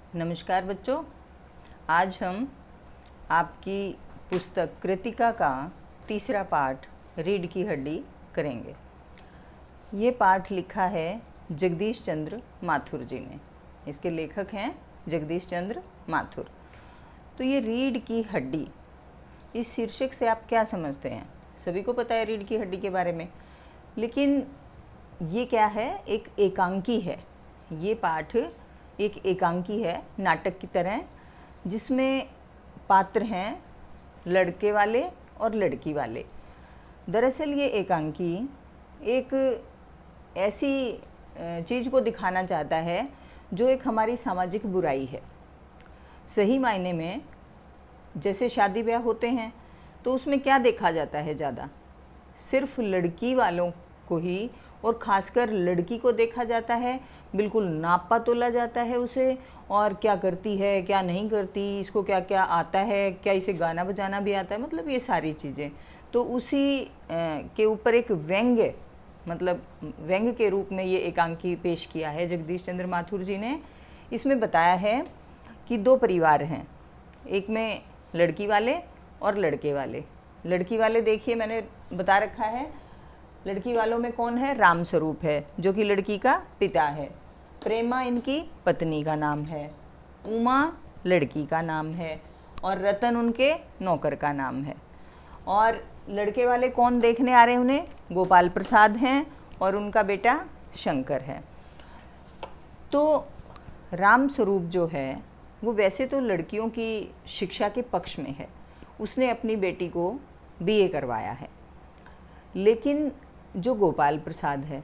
नमस्कार बच्चों, आज हम आपकी पुस्तक कृतिका का तीसरा पाठ रीढ़ की हड्डी करेंगे। ये पाठ लिखा है जगदीश चंद्र माथुर जी ने। इसके लेखक हैं जगदीश चंद्र माथुर। तो ये रीढ़ की हड्डी, इस शीर्षक से आप क्या समझते हैं? सभी को पता है रीढ़ की हड्डी के बारे में, लेकिन ये क्या है? एक एकांकी है। ये पाठ एक एकांकी है, नाटक की तरह, जिसमें पात्र हैं लड़के वाले और लड़की वाले। दरअसल ये एकांकी एक ऐसी चीज़ को दिखाना चाहता है जो एक हमारी सामाजिक बुराई है। सही मायने में जैसे शादी ब्याह होते हैं तो उसमें क्या देखा जाता है? ज़्यादा सिर्फ लड़की वालों को ही और ख़ासकर लड़की को देखा जाता है। बिल्कुल नापा तोला जाता है उसे, और क्या करती है, क्या नहीं करती, इसको क्या क्या आता है, क्या इसे गाना बजाना भी आता है, मतलब ये सारी चीज़ें। तो उसी के ऊपर एक व्यंग्य, मतलब व्यंग्य के रूप में ये एकांकी पेश किया है जगदीश चंद्र माथुर जी ने। इसमें बताया है कि दो परिवार हैं, एक में लड़की वाले और लड़के वाले। लड़की वाले देखिए मैंने बता रखा है, लड़की वालों में कौन है? राम स्वरूप है, जो कि लड़की का पिता है। प्रेमा इनकी पत्नी का नाम है, उमा लड़की का नाम है, और रतन उनके नौकर का नाम है। और लड़के वाले कौन देखने आ रहे हैं उन्हें? गोपाल प्रसाद हैं और उनका बेटा शंकर है। तो राम स्वरूप जो है वो वैसे तो लड़कियों की शिक्षा के पक्ष में है। उसने अपनी बेटी को बीए करवाया है, लेकिन जो गोपाल प्रसाद है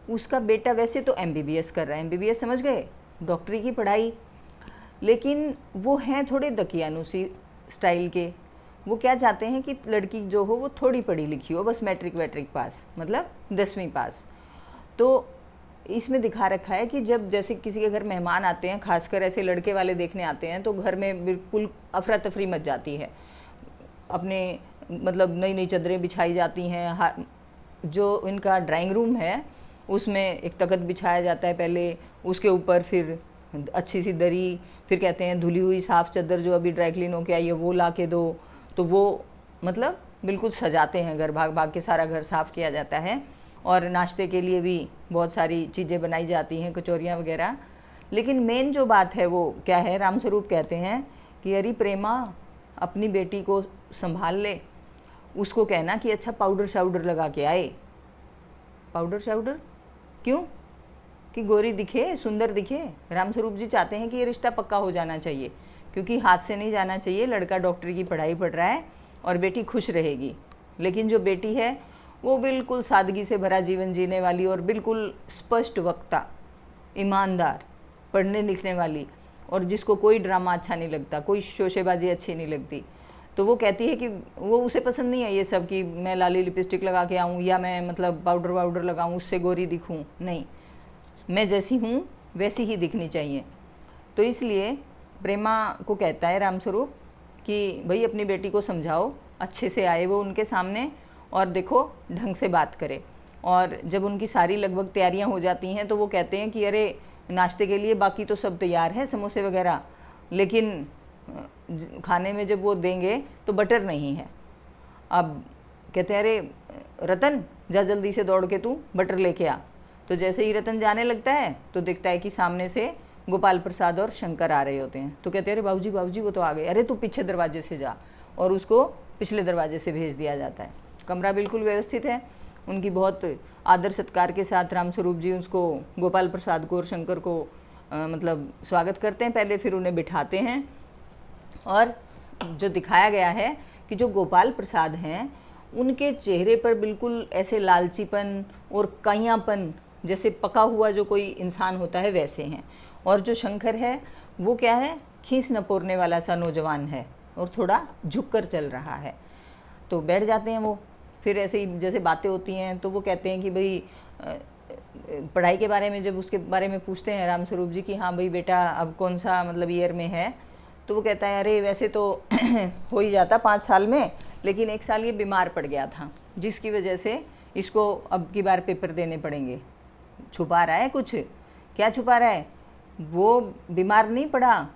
उसका बेटा वैसे तो एमबीबीएस कर रहा है। एमबीबीएस समझ गए, डॉक्टरी की पढ़ाई, लेकिन वो हैं थोड़े दकियानुसी स्टाइल के। वो क्या चाहते हैं कि लड़की जो हो वो थोड़ी पढ़ी लिखी हो, बस मैट्रिक वैट्रिक पास, मतलब 10वीं पास। तो इसमें दिखा रखा है कि जब जैसे किसी के घर मेहमान आते हैं, खासकर ऐसे लड़के वाले देखने आते हैं, तो घर में बिल्कुल अफरा तफरी मच जाती है। अपने मतलब नई नई चादरें बिछाई जाती हैं। जो इनका ड्राइंग रूम है उसमें एक तख्त बिछाया जाता है पहले, उसके ऊपर फिर अच्छी सी दरी, फिर कहते हैं धुली हुई साफ़ चादर जो अभी ड्राई क्लीन होके आई है वो ला के दो। तो वो मतलब बिल्कुल सजाते हैं घर, भाग भाग के सारा घर साफ़ किया जाता है। और नाश्ते के लिए भी बहुत सारी चीज़ें बनाई जाती हैं, कचौरियाँ वगैरह। लेकिन मेन जो बात है वो क्या है? रामस्वरूप कहते हैं कि अरे प्रेमा, अपनी बेटी को संभाल ले, उसको कहना कि अच्छा पाउडर शाउडर लगा के आए। पाउडर शाउडर क्यों? कि गोरी दिखे, सुंदर दिखे। रामस्वरूप जी चाहते हैं कि ये रिश्ता पक्का हो जाना चाहिए, क्योंकि हाथ से नहीं जाना चाहिए। लड़का डॉक्टरी की पढ़ाई पढ़ रहा है और बेटी खुश रहेगी, लेकिन जो बेटी है वो बिल्कुल सादगी से भरा जीवन जीने वाली और बिल्कुल स्पष्ट वक्ता, ईमानदार, पढ़ने लिखने वाली, और जिसको कोई ड्रामा अच्छा नहीं लगता, कोई शोशेबाजी अच्छी नहीं लगती। तो वो कहती है कि वो उसे पसंद नहीं है ये सब कि मैं लाली लिपस्टिक लगा के आऊँ या मैं मतलब पाउडर वाउडर लगाऊँ उससे गोरी दिखूँ। नहीं, मैं जैसी हूँ वैसी ही दिखनी चाहिए। तो इसलिए प्रेमा को कहता है रामस्वरूप कि भाई अपनी बेटी को समझाओ, अच्छे से आए वो उनके सामने और देखो ढंग से बात करे। और जब उनकी सारी लगभग तैयारियां हो जाती हैं तो वो कहते हैं कि अरे नाश्ते के लिए बाकी तो सब तैयार है, समोसे वगैरह, लेकिन खाने में जब वो देंगे तो बटर नहीं है। अब कहते हैं अरे रतन, जा जल्दी से दौड़ के तू बटर लेके आ। तो जैसे ही रतन जाने लगता है तो दिखता है कि सामने से गोपाल प्रसाद और शंकर आ रहे होते हैं। तो कहते हैं अरे बाबूजी बाबूजी वो तो आ गए। अरे तू पीछे दरवाजे से जा, और उसको पिछले दरवाजे से भेज दिया जाता है। कमरा बिल्कुल व्यवस्थित है, उनकी बहुत आदर सत्कार के साथ रामस्वरूप जी उसको, गोपाल प्रसाद को और शंकर को मतलब स्वागत करते हैं पहले, फिर उन्हें बिठाते हैं। और जो दिखाया गया है कि जो गोपाल प्रसाद हैं उनके चेहरे पर बिल्कुल ऐसे लालचीपन और काइयापन, जैसे पका हुआ जो कोई इंसान होता है वैसे हैं। और जो शंकर है वो क्या है? खींच नपोरने वाला सा नौजवान है और थोड़ा झुक कर चल रहा है। तो बैठ जाते हैं वो, फिर ऐसे ही जैसे बातें होती हैं तो वो कहते हैं कि भाई पढ़ाई के बारे में, जब उसके बारे में पूछते हैं रामस्वरूप जी कि हाँ भाई बेटा अब कौन सा मतलब ईयर में है, तो वो कहता है अरे वैसे तो हो ही जाता 5 साल में, लेकिन 1 साल ये बीमार पड़ गया था जिसकी वजह से इसको अब की बार पेपर देने पड़ेंगे। छुपा रहा है कुछ, क्या छुपा रहा है? वो बीमार नहीं पड़ा,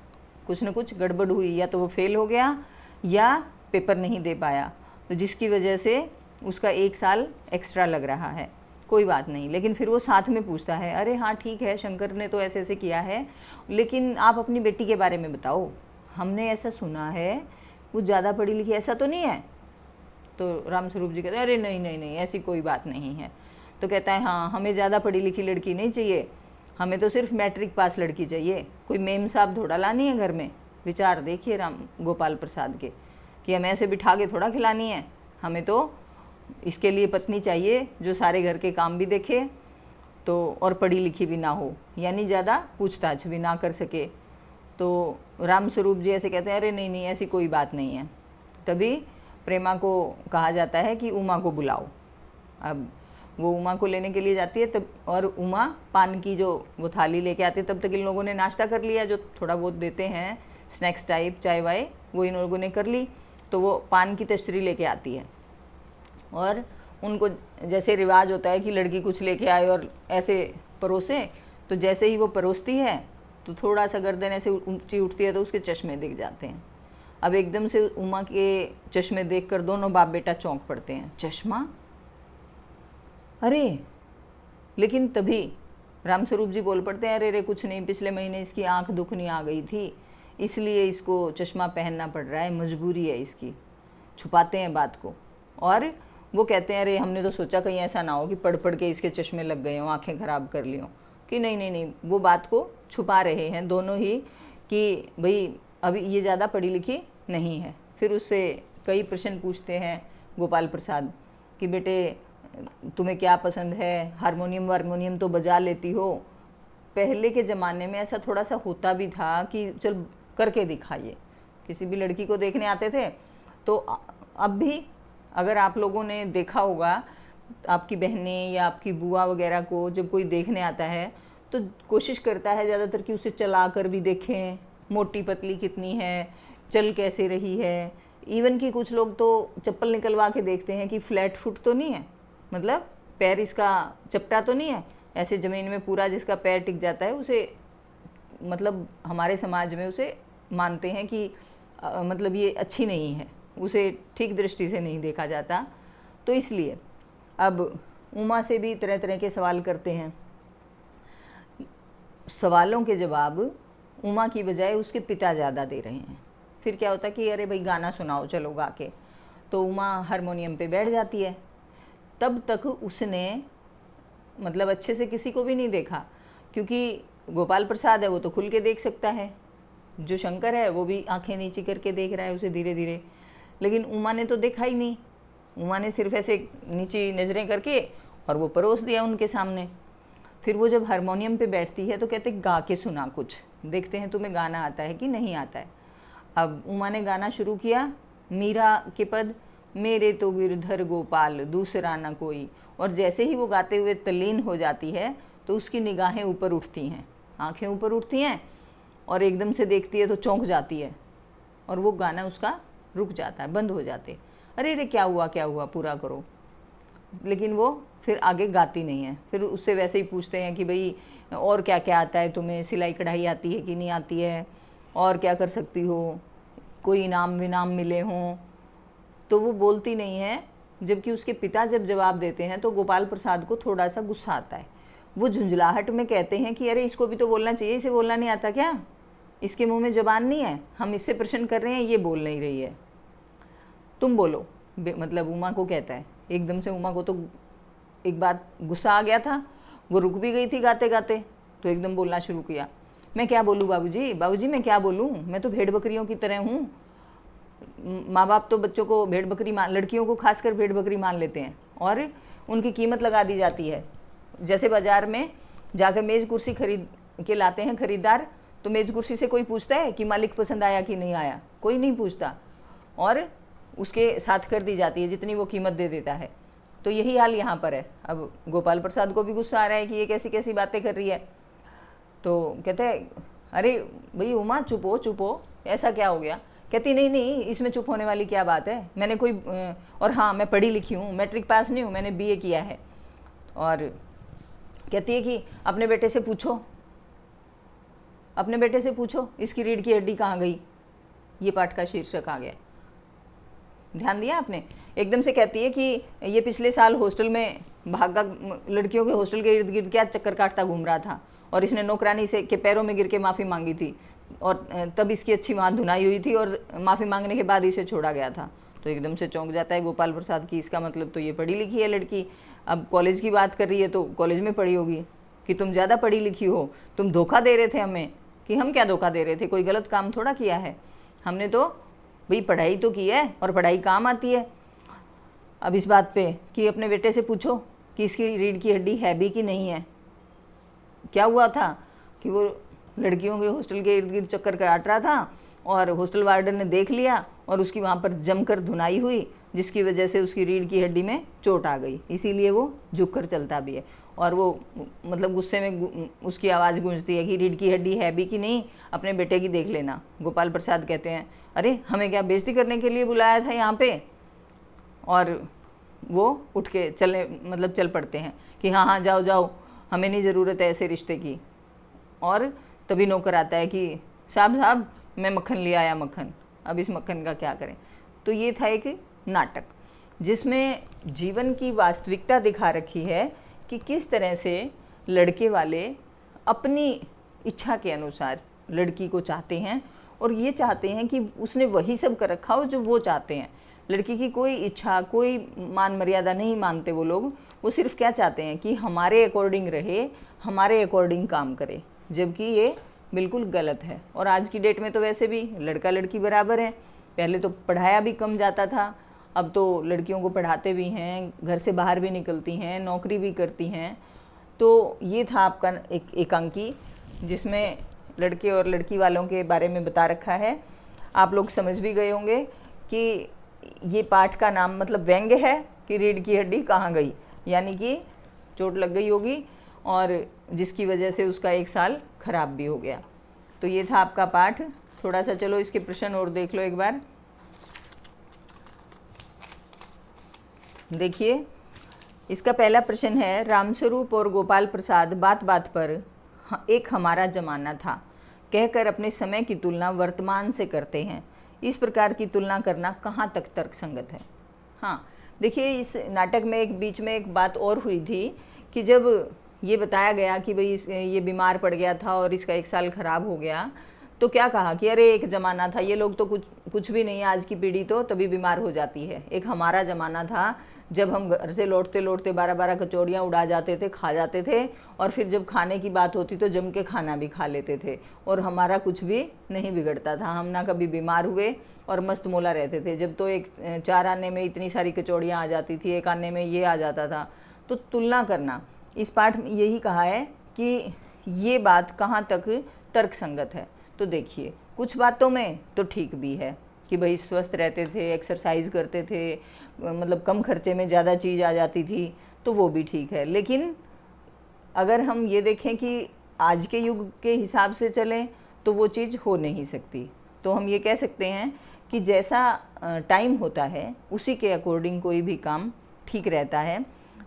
कुछ न कुछ गड़बड़ हुई, या तो वो फेल हो गया या पेपर नहीं दे पाया, तो जिसकी वजह से उसका 1 साल एक्स्ट्रा लग रहा है। कोई बात नहीं, लेकिन फिर वो साथ में पूछता है, अरे हाँ ठीक है, शंकर ने तो ऐसे ऐसे किया है, लेकिन आप अपनी बेटी के बारे में बताओ, हमने ऐसा सुना है वो ज़्यादा पढ़ी लिखी, ऐसा तो नहीं है? तो रामस्वरूप जी कहते हैं, अरे नहीं नहीं नहीं, ऐसी कोई बात नहीं है। तो कहता है, हाँ हमें ज़्यादा पढ़ी लिखी लड़की नहीं चाहिए, हमें तो सिर्फ मैट्रिक पास लड़की चाहिए, कोई मेम साहब थोड़ा लानी है घर में। विचार देखिए राम गोपाल प्रसाद के, कि हमें ऐसे बिठा के थोड़ा खिलानी है, हमें तो इसके लिए पत्नी चाहिए जो सारे घर के काम भी देखे, तो और पढ़ी लिखी भी ना हो, यानी ज़्यादा पूछताछ भी ना कर सके। तो रामस्वरूप जी ऐसे कहते हैं, अरे नहीं नहीं, ऐसी कोई बात नहीं है। तभी प्रेमा को कहा जाता है कि उमा को बुलाओ। अब वो उमा को लेने के लिए जाती है, तब और उमा पान की जो वो थाली लेके आती है, तब तक इन लोगों ने नाश्ता कर लिया, जो थोड़ा बहुत देते हैं स्नैक्स टाइप, चाय वाय, वो इन लोगों ने कर ली। तो वो पान की तश्तरी लेके आती है, और उनको जैसे रिवाज होता है कि लड़की कुछ लेके आए और ऐसे परोसे, तो जैसे ही वो परोसती है तो थोड़ा सा गर्दन ऐसे ऊंची उठती है तो उसके चश्मे दिख जाते हैं। अब एकदम से उमा के चश्मे देखकर दोनों बाप बेटा चौंक पड़ते हैं, चश्मा, अरे! लेकिन तभी रामस्वरूप जी बोल पड़ते हैं, अरे रे कुछ नहीं, पिछले महीने इसकी आंख दुखनी आ गई थी, इसलिए इसको चश्मा पहनना पड़ रहा है, मजबूरी है इसकी। छुपाते हैं बात को, और वो कहते हैं, अरे हमने तो सोचा कहीं ऐसा ना हो कि पढ़ पढ़ के इसके चश्मे लग गए हों, आंखें ख़राब कर ली हों, कि नहीं नहीं नहीं, वो बात को छुपा रहे हैं दोनों ही, कि भाई अभी ये ज़्यादा पढ़ी लिखी नहीं है। फिर उससे कई प्रश्न पूछते हैं गोपाल प्रसाद कि बेटे तुम्हें क्या पसंद है, हारमोनियम वारमोनियम तो बजा लेती हो। पहले के ज़माने में ऐसा थोड़ा सा होता भी था कि चल करके दिखाइए, किसी भी लड़की को देखने आते थे। तो अब भी अगर आप लोगों ने देखा होगा, आपकी बहनें या आपकी बुआ वगैरह को जब कोई देखने आता है तो कोशिश करता है ज़्यादातर कि उसे चला कर भी देखें, मोटी पतली कितनी है, चल कैसे रही है। इवन कि कुछ लोग तो चप्पल निकलवा के देखते हैं कि फ्लैट फुट तो नहीं है, मतलब पैर इसका चपटा तो नहीं है, ऐसे ज़मीन में पूरा जिसका पैर टिक जाता है उसे, मतलब हमारे समाज में उसे मानते हैं कि मतलब ये अच्छी नहीं है, उसे ठीक दृष्टि से नहीं देखा जाता। तो इसलिए अब उमा से भी तरह तरह के सवाल करते हैं। सवालों के जवाब उमा की बजाय उसके पिता ज़्यादा दे रहे हैं। फिर क्या होता है कि अरे भाई गाना सुनाओ, चलो गा के। तो उमा हारमोनियम पे बैठ जाती है। तब तक उसने मतलब अच्छे से किसी को भी नहीं देखा, क्योंकि गोपाल प्रसाद है वो तो खुल के देख सकता है, जो शंकर है वो भी आंखें नीची करके देख रहा है उसे धीरे धीरे, लेकिन उमा ने तो देखा ही नहीं। उमा ने सिर्फ ऐसे नीची नज़रें करके और वो परोस दिया उनके सामने। फिर वो जब हारमोनियम पे बैठती है तो कहते गा के सुना कुछ, देखते हैं तुम्हें गाना आता है कि नहीं आता है। अब उमा ने गाना शुरू किया, मीरा के पद, मेरे तो गिरधर गोपाल दूसरा न कोई। और जैसे ही वो गाते हुए तल्लीन हो जाती है तो उसकी निगाहें ऊपर उठती हैं, आंखें ऊपर उठती हैं, और एकदम से देखती है तो चौंक जाती है, और वो गाना उसका रुक जाता है, बंद हो जाते। अरे रे क्या हुआ, पूरा करो। लेकिन वो फिर आगे गाती नहीं है। फिर उससे वैसे ही पूछते हैं कि भाई और क्या क्या आता है तुम्हें, सिलाई कढ़ाई आती है कि नहीं आती है, और क्या कर सकती हो, कोई इनाम विनाम मिले हों। तो वो बोलती नहीं है, जबकि उसके पिता जब जवाब देते हैं तो गोपाल प्रसाद को थोड़ा सा गुस्सा आता है। वो झुंझलाहट में कहते हैं कि अरे इसको भी तो बोलना चाहिए, इसे बोलना नहीं आता क्या, इसके मुंह में ज़बान नहीं है, हम इससे प्रश्न कर रहे हैं, ये बोल नहीं रही है, तुम बोलो। मतलब उमा को कहता है। एकदम से उमा को तो एक बात गुस्सा आ गया था, वो रुक भी गई थी गाते गाते, तो एकदम बोलना शुरू किया, मैं क्या बोलूँ बाबूजी मैं क्या बोलूँ, मैं तो भेड़ बकरियों की तरह हूँ। माँ बाप तो बच्चों को भेड़ बकरी मान, लड़कियों को खासकर भेड़ बकरी मान लेते हैं, और उनकी कीमत लगा दी जाती है। जैसे बाज़ार में जाकर मेज़ कुर्सी खरीद के लाते हैं खरीदार, तो मेज़ कुर्सी से कोई पूछता है कि मालिक पसंद आया कि नहीं आया, कोई नहीं पूछता, और उसके साथ कर दी जाती है जितनी वो कीमत दे देता है। तो यही हाल यहाँ पर है। अब गोपाल प्रसाद को भी गुस्सा आ रहा है कि ये कैसी कैसी बातें कर रही है। तो कहते हैं अरे भाई उमा चुप हो, ऐसा क्या हो गया। कहती नहीं इसमें चुप होने वाली क्या बात है, मैंने कोई और हाँ मैं पढ़ी लिखी हूँ, मैट्रिक पास नहीं हूँ, मैंने बीए किया है। और कहती है कि अपने बेटे से पूछो, अपने बेटे से पूछो इसकी रीढ़ की हड्डी कहाँ गई। ये पाठ का शीर्षक आ गया, ध्यान दिया आपने। एकदम से कहती है कि ये पिछले साल हॉस्टल में भागा, लड़कियों के हॉस्टल के इर्द गिर्द क्या चक्कर काटता घूम रहा था और इसने नौकरानी से के पैरों में गिर के माफ़ी मांगी थी और तब इसकी अच्छी वहाँ धुनाई हुई थी और माफ़ी मांगने के बाद इसे छोड़ा गया था। तो एकदम से चौंक जाता है गोपाल प्रसाद की इसका मतलब तो ये पढ़ी लिखी है लड़की। अब कॉलेज की बात कर रही है तो कॉलेज में पढ़ी होगी कि तुम ज़्यादा पढ़ी लिखी हो, तुम धोखा दे रहे थे हमें। कि हम क्या धोखा दे रहे थे, कोई गलत काम थोड़ा किया है हमने, तो भाई पढ़ाई तो की है और पढ़ाई काम आती है। अब इस बात पे कि अपने बेटे से पूछो कि इसकी रीढ़ की हड्डी है भी कि नहीं है। क्या हुआ था कि वो लड़कियों के हॉस्टल के इर्द गिर्द चक्कर काट रहा था और हॉस्टल वार्डन ने देख लिया और उसकी वहाँ पर जमकर धुनाई हुई, जिसकी वजह से उसकी रीढ़ की हड्डी में चोट आ गई, इसीलिए वो झुक कर चलता भी है। और वो मतलब गुस्से में उसकी आवाज़ गूंजती है कि रीढ़ की हड्डी है भी कि नहीं, अपने बेटे की देख लेना। गोपाल प्रसाद कहते हैं अरे हमें क्या बेइज्जती करने के लिए बुलाया था यहाँ पे। और वो उठ के चल पड़ते हैं कि हाँ हाँ जाओ जाओ, हमें नहीं ज़रूरत है ऐसे रिश्ते की। और तभी नौकर आता है कि साहब मैं मक्खन ले आया, मक्खन, अब इस मक्खन का क्या करें। तो ये था एक नाटक जिसमें जीवन की वास्तविकता दिखा रखी है कि किस तरह से लड़के वाले अपनी इच्छा के अनुसार लड़की को चाहते हैं और ये चाहते हैं कि उसने वही सब कर रखा हो जो वो चाहते हैं। लड़की की कोई इच्छा, कोई मान मर्यादा नहीं मानते वो लोग। वो सिर्फ क्या चाहते हैं कि हमारे अकॉर्डिंग रहे, हमारे अकॉर्डिंग काम करे, जबकि ये बिल्कुल गलत है। और आज की डेट में तो वैसे भी लड़का लड़की बराबर है। पहले तो पढ़ाया भी कम जाता था, अब तो लड़कियों को पढ़ाते भी हैं, घर से बाहर भी निकलती हैं, नौकरी भी करती हैं। तो ये था आपका एक एकांकी जिसमें लड़के और लड़की वालों के बारे में बता रखा है। आप लोग समझ भी गए होंगे कि ये पाठ का नाम मतलब व्यंग्य है कि रीढ़ की हड्डी कहाँ गई, यानी कि चोट लग गई होगी और जिसकी वजह से उसका एक साल खराब भी हो गया। तो ये था आपका पाठ। थोड़ा सा चलो इसके प्रश्न और देख लो एक बार। देखिए इसका पहला प्रश्न है, रामस्वरूप और गोपाल प्रसाद बात बात पर एक हमारा जमाना था कहकर अपने समय की तुलना वर्तमान से करते हैं। इस प्रकार की तुलना करना कहाँ तक तर्कसंगत है। हाँ देखिए, इस नाटक में एक बीच में एक बात और हुई थी कि जब ये बताया गया कि भाई ये बीमार पड़ गया था और इसका एक साल ख़राब हो गया, तो क्या कहा कि अरे एक ज़माना था, ये लोग तो कुछ भी नहीं, आज की पीढ़ी तो तभी बीमार हो जाती है। एक हमारा ज़माना था जब हम घर से लौटते लौटते 12-12 कचौड़ियाँ उड़ा जाते थे, खा जाते थे, और फिर जब खाने की बात होती तो जम के खाना भी खा लेते थे और हमारा कुछ भी नहीं बिगड़ता था। हम ना कभी बीमार हुए और मस्त मोला रहते थे। जब तो एक 4 आने में इतनी सारी कचौड़ियाँ आ जाती थी, एक आने में ये आ जाता था। तो तुलना करना, इस पाठ में यही कहा है कि ये बात कहाँ तक तर्कसंगत है। तो देखिए कुछ बातों में तो ठीक भी है कि भाई स्वस्थ रहते थे, एक्सरसाइज करते थे, मतलब कम खर्चे में ज़्यादा चीज़ आ जाती थी, तो वो भी ठीक है। लेकिन अगर हम ये देखें कि आज के युग के हिसाब से चलें तो वो चीज़ हो नहीं सकती। तो हम ये कह सकते हैं कि जैसा टाइम होता है उसी के अकॉर्डिंग कोई भी काम ठीक रहता है।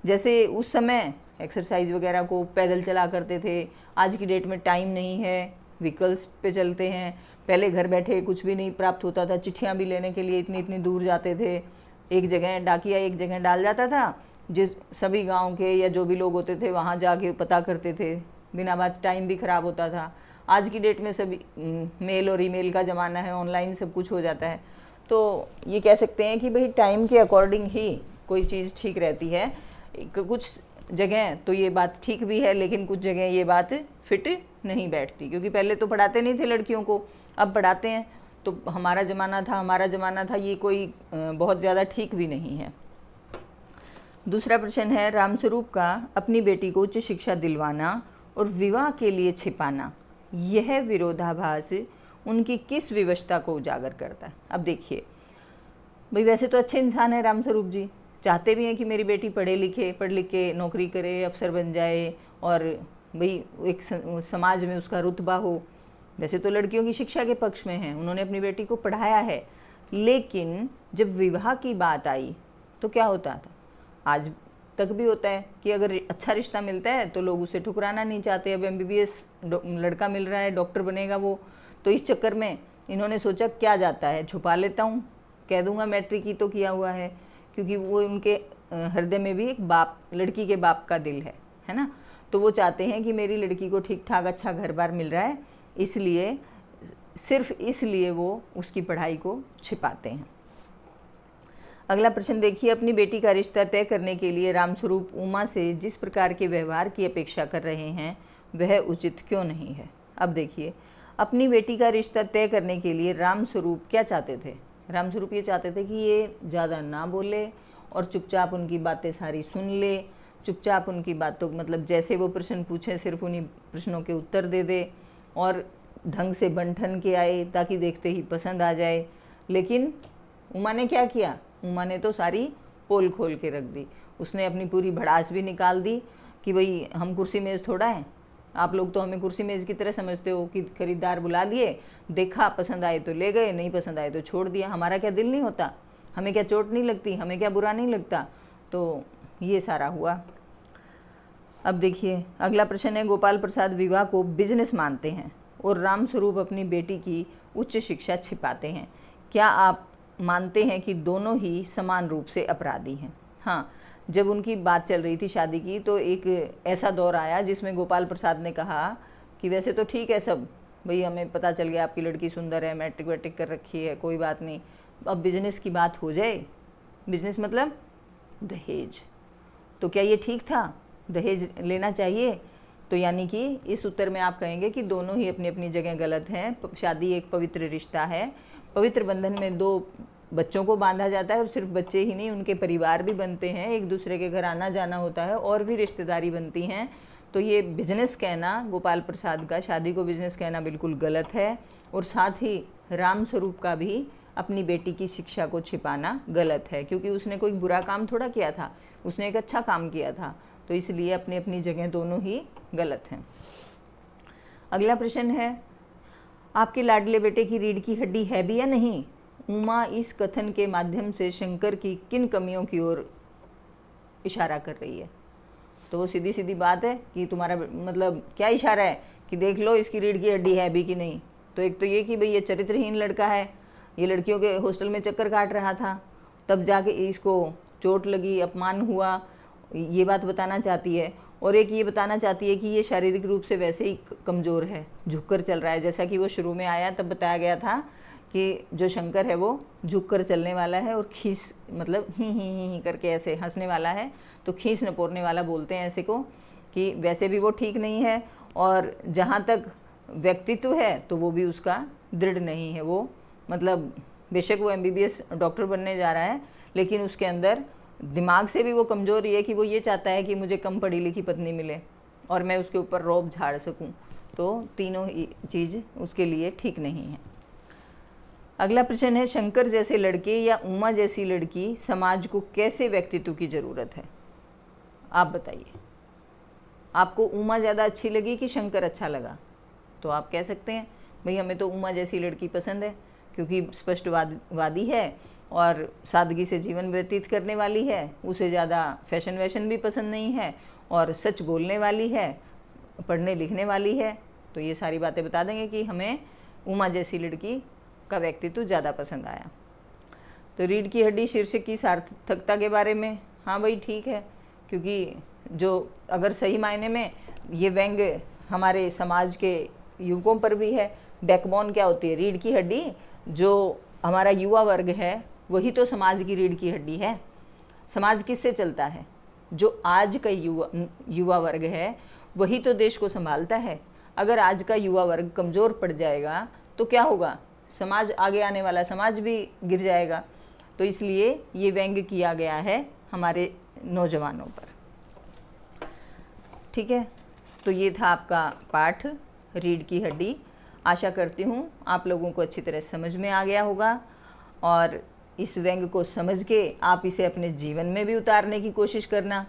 जैसे उस समय एक्सरसाइज वगैरह को पैदल चला करते थे, आज की डेट में टाइम नहीं है, व्हीकल्स पे चलते हैं। पहले घर बैठे कुछ भी नहीं प्राप्त होता था, चिट्ठियाँ भी लेने के लिए इतनी इतनी दूर जाते थे। एक जगह डाकिया एक जगह डाल जाता था, जिस सभी गांव के या जो भी लोग होते थे वहाँ जाके पता करते थे, बिना बात टाइम भी ख़राब होता था। आज की डेट में सभी मेल और ईमेल का ज़माना है, ऑनलाइन सब कुछ हो जाता है। तो ये कह सकते हैं कि भाई टाइम के अकॉर्डिंग ही कोई चीज़ ठीक रहती है। कुछ जगह तो ये बात ठीक भी है, लेकिन कुछ जगह ये बात फिट नहीं बैठती, क्योंकि पहले तो पढ़ाते नहीं थे लड़कियों को, अब पढ़ाते हैं। तो हमारा ज़माना था ये कोई बहुत ज़्यादा ठीक भी नहीं है। दूसरा प्रश्न है, रामस्वरूप का अपनी बेटी को उच्च शिक्षा दिलवाना और विवाह के लिए छिपाना, यह विरोधाभास उनकी किस विवशता को उजागर करता है। अब देखिए भाई, वैसे तो अच्छे इंसान है रामस्वरूप जी, चाहते भी हैं कि मेरी बेटी पढ़ लिख के नौकरी करे, अफसर बन जाए और भाई एक समाज में उसका रुतबा हो। वैसे तो लड़कियों की शिक्षा के पक्ष में हैं, उन्होंने अपनी बेटी को पढ़ाया है। लेकिन जब विवाह की बात आई तो क्या होता था, आज तक भी होता है कि अगर अच्छा रिश्ता मिलता है तो लोग उसे ठुकराना नहीं चाहते। अब MBBS लड़का मिल रहा है, डॉक्टर बनेगा वो, तो इस चक्कर में इन्होंने सोचा क्या जाता है, छुपा लेता हूँ, कह दूंगा मैट्रिक ही तो किया हुआ है, क्योंकि वो उनके हृदय में भी एक बाप, लड़की के बाप का दिल है ना। तो वो चाहते हैं कि मेरी लड़की को ठीक ठाक अच्छा घर बार मिल रहा है, इसलिए सिर्फ इसलिए वो उसकी पढ़ाई को छिपाते हैं। अगला प्रश्न देखिए, अपनी बेटी का रिश्ता तय करने के लिए रामस्वरूप उमा से जिस प्रकार के व्यवहार की अपेक्षा कर रहे हैं वह उचित क्यों नहीं है। अब देखिए, अपनी बेटी का रिश्ता तय करने के लिए रामस्वरूप क्या चाहते थे। रामस्वरूप ये चाहते थे कि ये ज़्यादा ना बोले और चुपचाप उनकी बातें सारी सुन ले, चुपचाप उनकी बातों मतलब जैसे वो प्रश्न पूछें सिर्फ उन्हीं प्रश्नों के उत्तर दे दे और ढंग से बन-ठन के आए ताकि देखते ही पसंद आ जाए। लेकिन उमा ने क्या किया, उमा ने तो सारी पोल खोल के रख दी। उसने अपनी पूरी भड़ास भी निकाल दी कि भाई हम कुर्सी मेज़ थोड़ा है, आप लोग तो हमें कुर्सी मेज़ की तरह समझते हो कि खरीदार बुला लिए, देखा पसंद आए तो ले गए, नहीं पसंद आए तो छोड़ दिया। हमारा क्या दिल नहीं होता, हमें क्या चोट नहीं लगती, हमें क्या बुरा नहीं लगता। तो ये सारा हुआ। अब देखिए, अगला प्रश्न है, गोपाल प्रसाद विवाह को बिजनेस मानते हैं और रामस्वरूप अपनी बेटी की उच्च शिक्षा छिपाते हैं। क्या आप मानते हैं कि दोनों ही समान रूप से अपराधी हैं। हाँ, जब उनकी बात चल रही थी शादी की तो एक ऐसा दौर आया जिसमें गोपाल प्रसाद ने कहा कि वैसे तो ठीक है सब, भाई हमें पता चल गया आपकी लड़की सुंदर है, मैट्रिक वैट्रिक कर रखी है, कोई बात नहीं, अब बिजनेस की बात हो जाए। बिजनेस मतलब दहेज। तो क्या ये ठीक था, दहेज लेना चाहिए? तो यानी कि इस उत्तर में आप कहेंगे कि दोनों ही अपनी अपनी जगह गलत हैं। शादी एक पवित्र रिश्ता है, पवित्र बंधन में दो बच्चों को बांधा जाता है और सिर्फ बच्चे ही नहीं, उनके परिवार भी बनते हैं, एक दूसरे के घर आना जाना होता है और भी रिश्तेदारी बनती हैं। तो ये बिजनेस कहना गोपाल प्रसाद का, शादी को बिजनेस कहना बिल्कुल गलत है। और साथ ही रामस्वरूप का भी अपनी बेटी की शिक्षा को छिपाना गलत है, क्योंकि उसने कोई बुरा काम थोड़ा किया था, उसने एक अच्छा काम किया था। तो इसलिए अपनी अपनी जगह दोनों ही गलत हैं। अगला प्रश्न है, आपके लाडले बेटे की रीढ़ की हड्डी है भी या नहीं। उमा इस कथन के माध्यम से शंकर की किन कमियों की ओर इशारा कर रही है। तो वो सीधी सीधी बात है कि तुम्हारा मतलब क्या इशारा है कि देख लो इसकी रीढ़ की हड्डी है भी कि नहीं। तो एक तो ये कि भाई ये चरित्रहीन लड़का है, ये लड़कियों के हॉस्टल में चक्कर काट रहा था, तब जाके इसको चोट लगी, अपमान हुआ, ये बात बताना चाहती है। और एक ये बताना चाहती है कि ये शारीरिक रूप से वैसे ही कमज़ोर है, झुककर चल रहा है। जैसा कि वो शुरू में आया तब बताया गया था कि जो शंकर है वो झुककर चलने वाला है और खीस मतलब ही करके ऐसे हंसने वाला है। तो खीस नपोरने वाला बोलते हैं ऐसे को, कि वैसे भी वो ठीक नहीं है और जहाँ तक व्यक्तित्व है तो वो भी उसका दृढ़ नहीं है। वो मतलब बेशक वो MBBS डॉक्टर बनने जा रहा है, लेकिन उसके अंदर दिमाग से भी वो कमज़ोर है कि वो ये चाहता है कि मुझे कम पढ़ी लिखी पत्नी मिले और मैं उसके ऊपर रौब झाड़ सकूं। तो तीनों ही चीज़ उसके लिए ठीक नहीं है। अगला प्रश्न है, शंकर जैसे लड़के या उमा जैसी लड़की समाज को कैसे व्यक्तित्व की ज़रूरत है। आप बताइए, आपको उमा ज़्यादा अच्छी लगी कि शंकर अच्छा लगा। तो आप कह सकते हैं भाई हमें तो उमा जैसी लड़की पसंद है, क्योंकि स्पष्टवादी है और सादगी से जीवन व्यतीत करने वाली है, उसे ज़्यादा फैशन वैशन भी पसंद नहीं है और सच बोलने वाली है, पढ़ने लिखने वाली है। तो ये सारी बातें बता देंगे कि हमें उमा जैसी लड़की का व्यक्तित्व ज़्यादा पसंद आया। तो रीढ़ की हड्डी शीर्षक की सार्थकता के बारे में, हाँ भाई ठीक है, क्योंकि जो अगर सही मायने में ये व्यंग हमारे समाज के युवकों पर भी है। बैकबोन क्या होती है, रीढ़ की हड्डी। जो हमारा युवा वर्ग है वही तो समाज की रीढ़ की हड्डी है। समाज किससे चलता है, जो आज का युवा वर्ग है वही तो देश को संभालता है। अगर आज का युवा वर्ग कमज़ोर पड़ जाएगा तो क्या होगा, समाज, आगे आने वाला समाज भी गिर जाएगा। तो इसलिए ये व्यंग किया गया है हमारे नौजवानों पर। ठीक है, तो ये था आपका पाठ रीढ़ की हड्डी। आशा करती हूँ आप लोगों को अच्छी तरह समझ में आ गया होगा और इस व्यंग को समझ के आप इसे अपने जीवन में भी उतारने की कोशिश करना,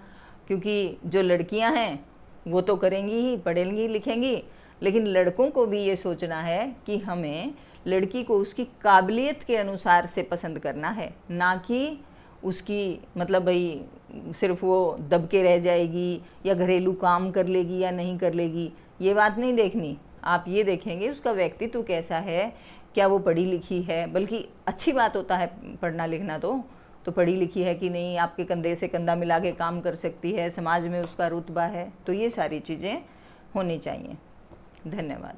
क्योंकि जो लड़कियां हैं वो तो करेंगी ही, पढ़ेंगी लिखेंगी, लेकिन लड़कों को भी ये सोचना है कि हमें लड़की को उसकी काबिलियत के अनुसार से पसंद करना है, ना कि उसकी मतलब भाई सिर्फ वो दब के रह जाएगी या घरेलू काम कर लेगी या नहीं कर लेगी, ये बात नहीं देखनी। आप ये देखेंगे उसका व्यक्तित्व कैसा है, क्या वो पढ़ी लिखी है, बल्कि अच्छी बात होता है पढ़ना लिखना तो पढ़ी लिखी है कि नहीं, आपके कंधे से कंधा मिला के काम कर सकती है, समाज में उसका रुतबा है, तो ये सारी चीज़ें होनी चाहिए। धन्यवाद।